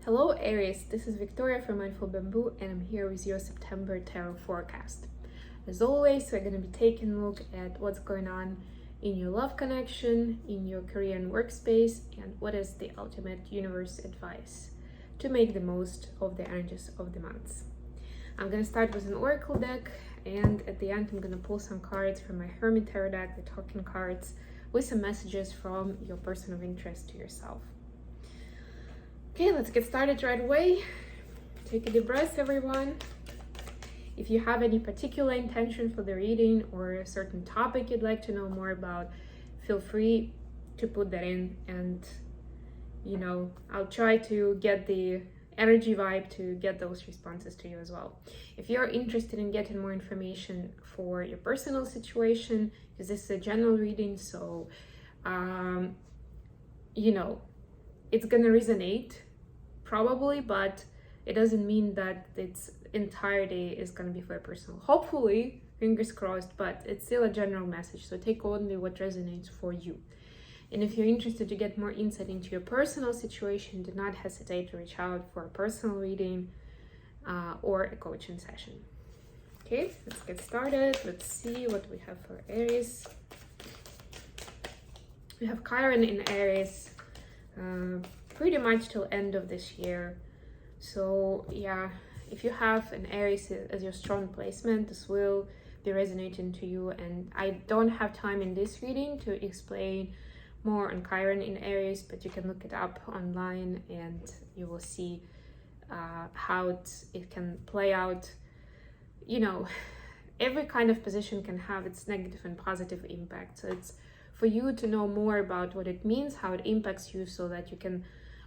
Hello Aries, this is Victoria from Mindful Bamboo and I'm here with your September tarot forecast. As always, we're going to be taking a look at what's going on in your love connection, in your career and workspace, and what is the ultimate universe advice to make the most of the energies of the months. I'm going to start with an oracle deck, and at the end I'm going to pull some cards from my Hermit tarot deck, the talking cards, with some messages from your person of interest to yourself. Okay, let's get started right away. Take a deep breath, everyone. If you have any particular intention for the reading or a certain topic you'd like to know more about, feel free to put that in, and I'll try to get the energy vibe to get those responses to you as well. If you're interested in getting more information for your personal situation, because this is a general reading, so it's gonna resonate probably, but it doesn't mean that its entirety is gonna be for your personal. Hopefully, fingers crossed, but it's still a general message, so take only what resonates for you. And if you're interested to get more insight into your personal situation, do not hesitate to reach out for a personal reading or a coaching session. Okay, let's get started. Let's see what we have for Aries. We have Chiron in Aries pretty much till end of this year. So yeah, if you have an Aries as your strong placement, this will be resonating to you. And I don't have time in this reading to explain more on Chiron in Aries, but you can look it up online and you will see how it can play out. Every kind of position can have its negative and positive impact. So it's for you to know more about what it means, how it impacts you, so that you can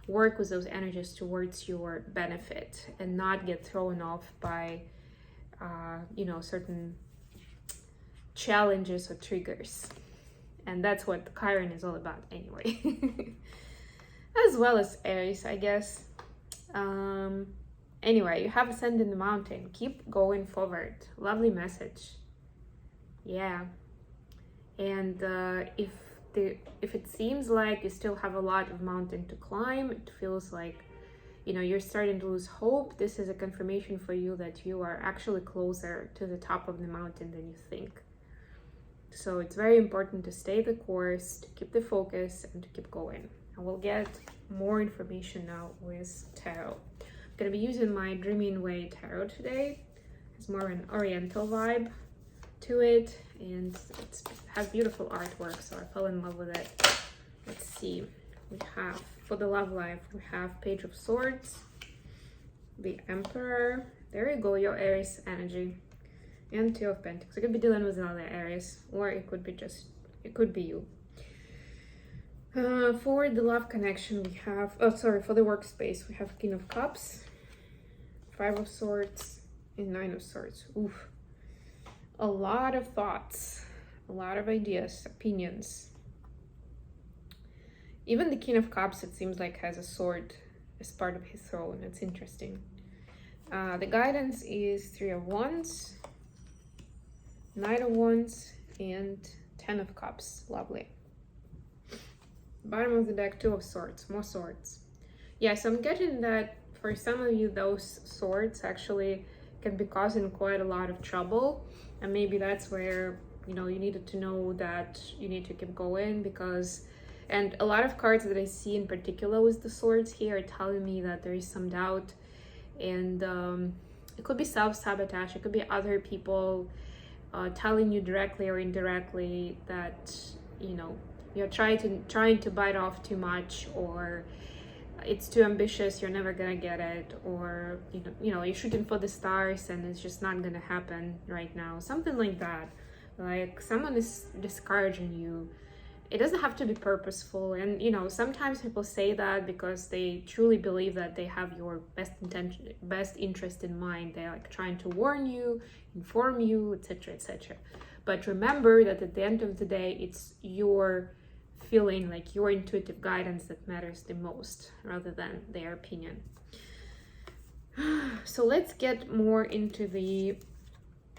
work with those energies towards your benefit and not get thrown off by certain challenges or triggers. And that's what Chiron is all about anyway. As well as Aries, I guess. Anyway, you have Ascend in the Mountain. Keep going forward. Lovely message. Yeah. And if it seems like you still have a lot of mountain to climb, it feels like you're starting to lose hope, this is a confirmation for you that you are actually closer to the top of the mountain than you think. So it's very important to stay the course, to keep the focus, and to keep going. And we'll get more information now with tarot. I'm going to be using my Dreaming Way tarot today. It's more an oriental vibe to it, and it has beautiful artwork, so I fell in love with it. Let's see. We have, for the love life, we have Page of Swords, the Emperor. There you go, your Aries energy. And Two of Pentacles. You could be dealing with another Aries, or it could be you. For the love connection, we have, for the workspace, we have King of Cups, Five of Swords, and Nine of Swords. Oof. A lot of thoughts, a lot of ideas, opinions. Even the King of Cups, it seems like, has a sword as part of his throne. It's interesting. The guidance is Three of Wands, Knight of Wands, and Ten of Cups. Lovely. Bottom of the deck, Two of Swords, more swords. Yeah, so I'm getting that for some of you, those swords actually can be causing quite a lot of trouble. And maybe that's where, you needed to know that you need to keep going, and a lot of cards that I see in particular with the swords here are telling me that there is some doubt, and it could be self-sabotage, it could be other people telling you directly or indirectly that you're trying to bite off too much, or it's too ambitious, you're never gonna get it, or you're shooting for the stars and it's just not gonna happen right now, something like that. Like someone is discouraging you. It doesn't have to be purposeful, and sometimes people say that because they truly believe that they have your best interest in mind. They're like trying to warn you, inform you, etc., etc. But remember that at the end of the day, it's your feeling, like your intuitive guidance, that matters the most, rather than their opinion. So let's get more into the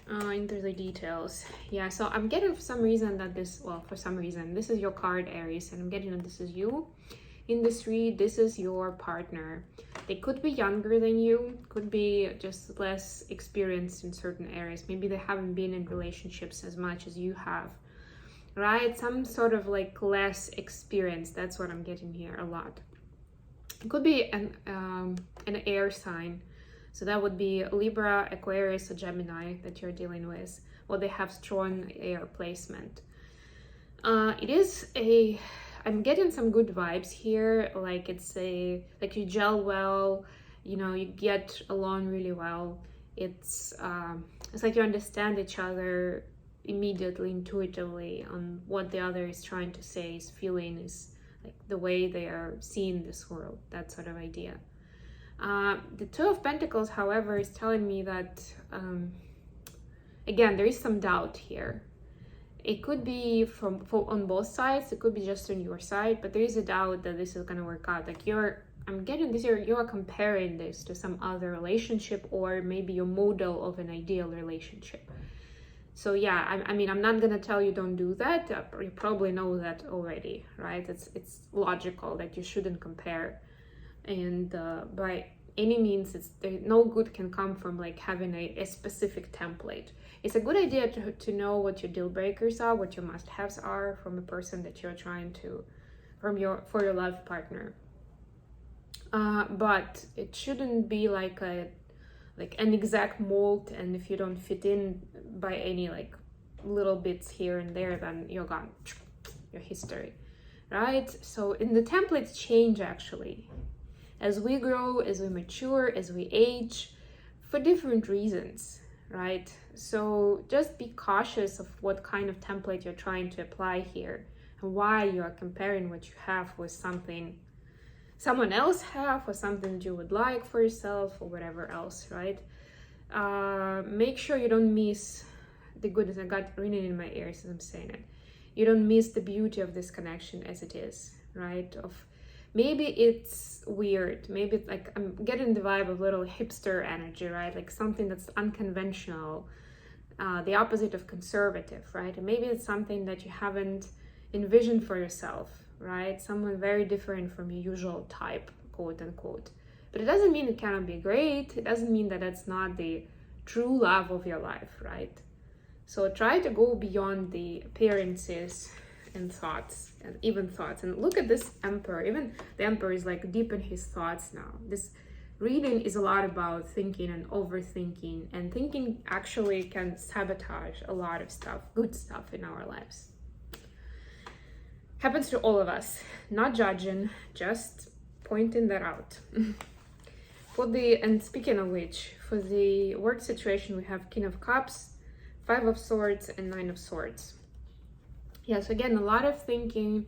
details. Yeah, so I'm getting for some reason that this is your card, Aries, and I'm getting that this is you. industry, this is your partner. They could be younger than you, could be just less experienced in certain areas. Maybe they haven't been in relationships as much as you have, right? Some sort of like less experience. That's what I'm getting here a lot. It could be an air sign. So that would be Libra, Aquarius, or Gemini that you're dealing with. Well, they have strong air placement. I'm getting some good vibes here. Like like you gel well, you get along really well. It's like you understand each other immediately, intuitively on what the other is trying to say, is feeling, is like the way they are seeing this world, that sort of idea. The Two of Pentacles, however, is telling me that, again, there is some doubt here. It could be on both sides, it could be just on your side, but there is a doubt that this is going to work out. Like I'm getting this here, you're comparing this to some other relationship, or maybe your model of an ideal relationship. So yeah, I mean, I'm not going to tell you don't do that. You probably know that already, right? It's logical that you shouldn't compare. And by any means, no good can come from like having a specific template. It's a good idea to know what your deal breakers are, what your must-haves are from a person that you're trying to, for your life partner. But it shouldn't be like an exact mold, and if you don't fit in by any like little bits here and there, then you're gone, your history, right? So in the templates change actually as we grow, as we mature, as we age, for different reasons, right? So just be cautious of what kind of template you're trying to apply here, and why you are comparing what you have with something someone else have, or something that you would like for yourself, or whatever else, right? Make sure you don't miss the goodness. I got ringing in my ears as I'm saying it. You don't miss the beauty of this connection as it is, right? Maybe it's weird, maybe it's like, I'm getting the vibe of little hipster energy, right? Like something that's unconventional, the opposite of conservative, right? And maybe it's something that you haven't envisioned for yourself, right? Someone very different from your usual type, quote unquote. But it doesn't mean it cannot be great. It doesn't mean that that's not the true love of your life, right? So try to go beyond the appearances and thoughts, and look at this Emperor. Even the Emperor is like deep in his thoughts now. This reading is a lot about thinking and overthinking, and thinking actually can sabotage a lot of stuff, good stuff in our lives. Happens to all of us. Not judging, just pointing that out. And speaking of which, for the work situation, we have King of Cups, Five of Swords, and Nine of Swords. Yeah, so again, a lot of thinking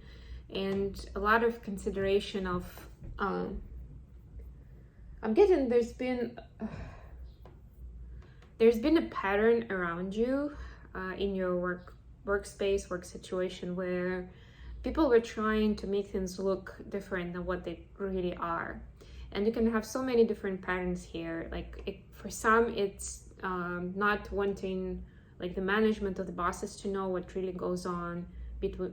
and a lot of consideration of, I'm getting there's been a pattern around you in your workspace, work situation, where people were trying to make things look different than what they really are. And you can have so many different patterns here. Like for some, it's not wanting like the management of the bosses to know what really goes on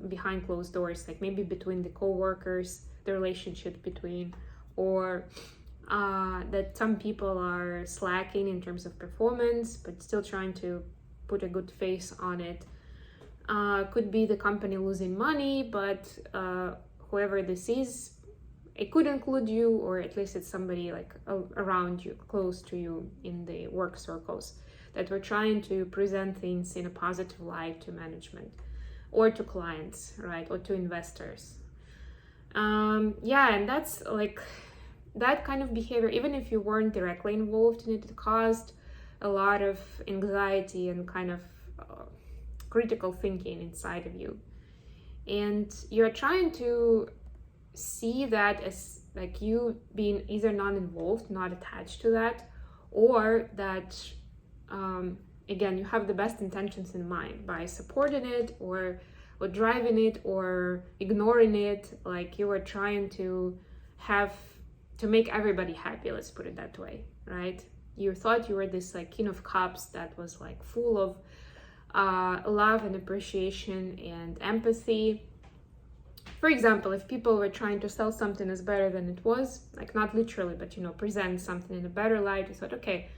behind closed doors, like maybe between the co-workers, the relationship between, or that some people are slacking in terms of performance, but still trying to put a good face on it. Could be the company losing money, but whoever this is, it could include you, or at least it's somebody like around you, close to you in the work circles, that we're trying to present things in a positive light to management or to clients, right, or to investors. Yeah, and that's like that kind of behavior, even if you weren't directly involved in it, it caused a lot of anxiety and kind of critical thinking inside of you. And you're trying to see that as like you being either non-involved, not attached to that, or that again, you have the best intentions in mind by supporting it or driving it or ignoring it. Like you are trying to make everybody happy, let's put it that way, right? You thought you were this like King of Cups that was like full of love and appreciation and empathy, For example, if people were trying to sell something as better than it was, like not literally, but present something in a better light, you thought, okay,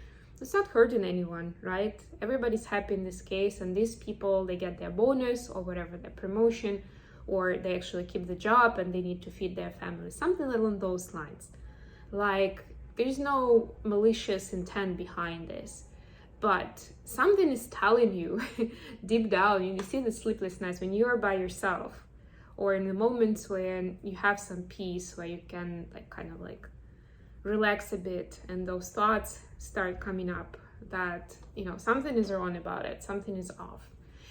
it's not hurting anyone, right? Everybody's happy in this case, and these people, they get their bonus or whatever, their promotion, or they actually keep the job and they need to feed their family, something along those lines. Like, there's no malicious intent behind this, but something is telling you deep down. You see the sleepless nights when you're by yourself, or in the moments when you have some peace, where you can kind of relax a bit, and those thoughts start coming up that something is wrong about it, something is off.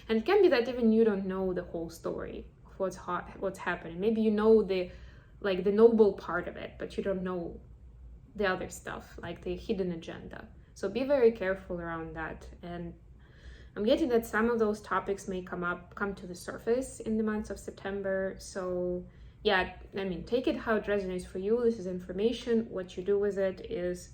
And it can be that even you don't know the whole story of what's happening. Maybe you know the noble part of it, but you don't know the other stuff, like the hidden agenda. So be very careful around that. And I'm getting that some of those topics may come to the surface in the month of September. So yeah, I mean, take it how it resonates for you. This is information. What you do with it is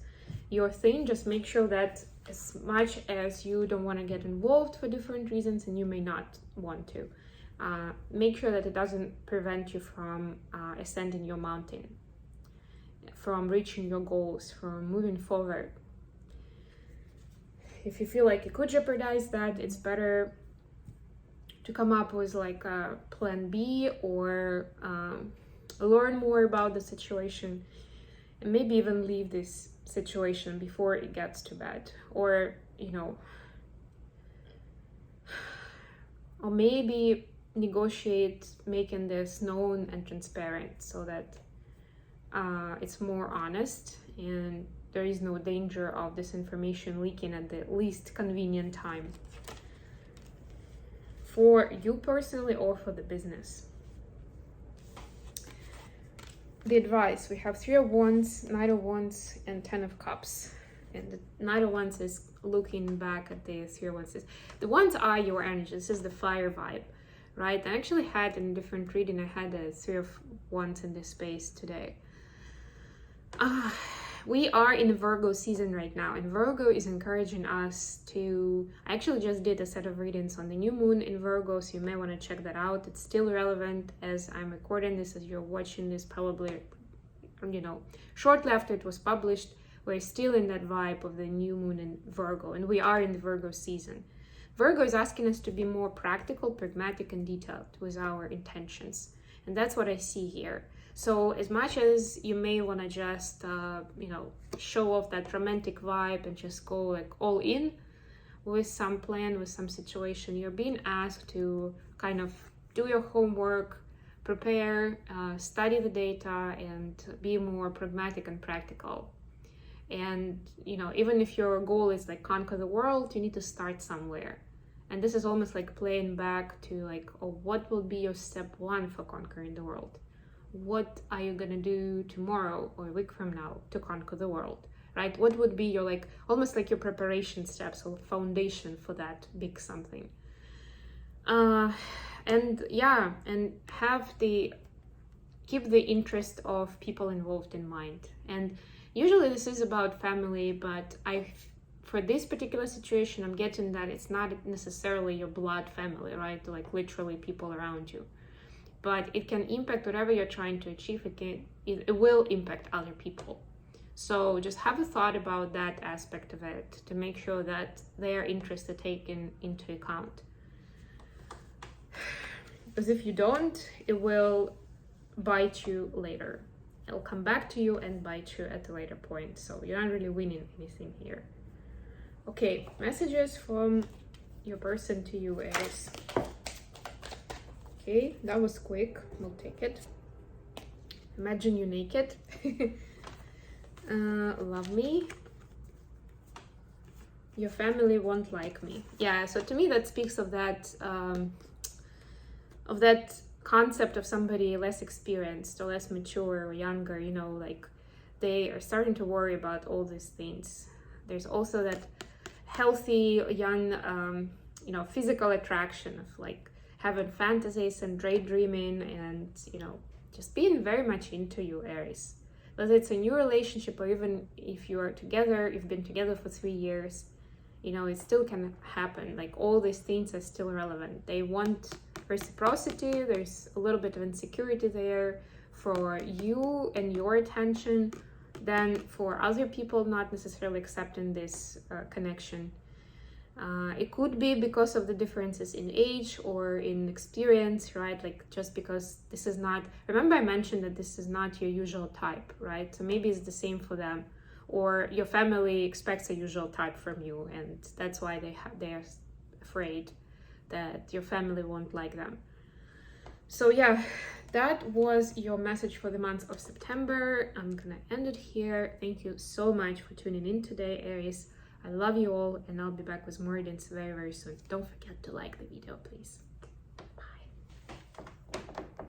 your thing. Just make sure that as much as you don't want to get involved for different reasons, and you may not want to, make sure that it doesn't prevent you from ascending your mountain, from reaching your goals, from moving forward. If you feel like it could jeopardize that, it's better to come up with a plan B, or learn more about the situation, and maybe even leave this situation before it gets too bad, or or maybe negotiate making this known and transparent, so that it's more honest and there is no danger of this information leaking at the least convenient time for you personally or for the business. The advice, we have 3 of Wands, Knight of Wands, and 10 of Cups. And the Knight of Wands is looking back at the 3 of Wands. The Wands are your energy. This is the fire vibe, right? I actually had in a different reading, I had a 3 of Wands in this space today. We are in the Virgo season right now, and Virgo is encouraging us to... I actually just did a set of readings on the new moon in Virgo, so you may want to check that out. It's still relevant as I'm recording this, as you're watching this, probably, shortly after it was published. We're still in that vibe of the new moon in Virgo, and we are in the Virgo season. Virgo is asking us to be more practical, pragmatic, and detailed with our intentions, and that's what I see here. So as much as you may want to just, show off that romantic vibe and just go all in with some plan, with some situation, you're being asked to kind of do your homework, prepare, study the data, and be more pragmatic and practical. And, even if your goal is conquer the world, you need to start somewhere. And this is almost playing back to what will be your step 1 for conquering the world? What are you gonna do tomorrow or a week from now to conquer the world, right? What would be your almost your preparation steps or foundation for that big something? And keep the interest of people involved in mind. And usually this is about family, but for this particular situation, I'm getting that it's not necessarily your blood family, right? Literally people around you. But it can impact whatever you're trying to achieve. It will impact other people. So just have a thought about that aspect of it to make sure that their interests are taken into account. Because if you don't, it will bite you later. It'll come back to you and bite you at a later point. So you're not really winning anything here. Okay, messages from your person to you is... Okay, that was quick. We'll take it. Imagine you naked. Love me. Your family won't like me. Yeah, so to me that speaks of that concept of somebody less experienced or less mature or younger, they are starting to worry about all these things. There's also that healthy, young, physical attraction of having fantasies and daydreaming and, just being very much into you, Aries. Whether it's a new relationship or even if you are together, you've been together for 3 years, it still can happen. All these things are still relevant. They want reciprocity, there's a little bit of insecurity there for you and your attention, then for other people not necessarily accepting this connection. It could be because of the differences in age or in experience, right? Like just because this is not, remember I mentioned that this is not your usual type, right? So maybe it's the same for them, or your family expects a usual type from you, and that's why they're afraid that your family won't like them. So yeah, that was your message for the month of September. I'm gonna end it here. Thank you so much for tuning in today, Aries. I love you all, and I'll be back with more readings very, very soon. Don't forget to like the video, please.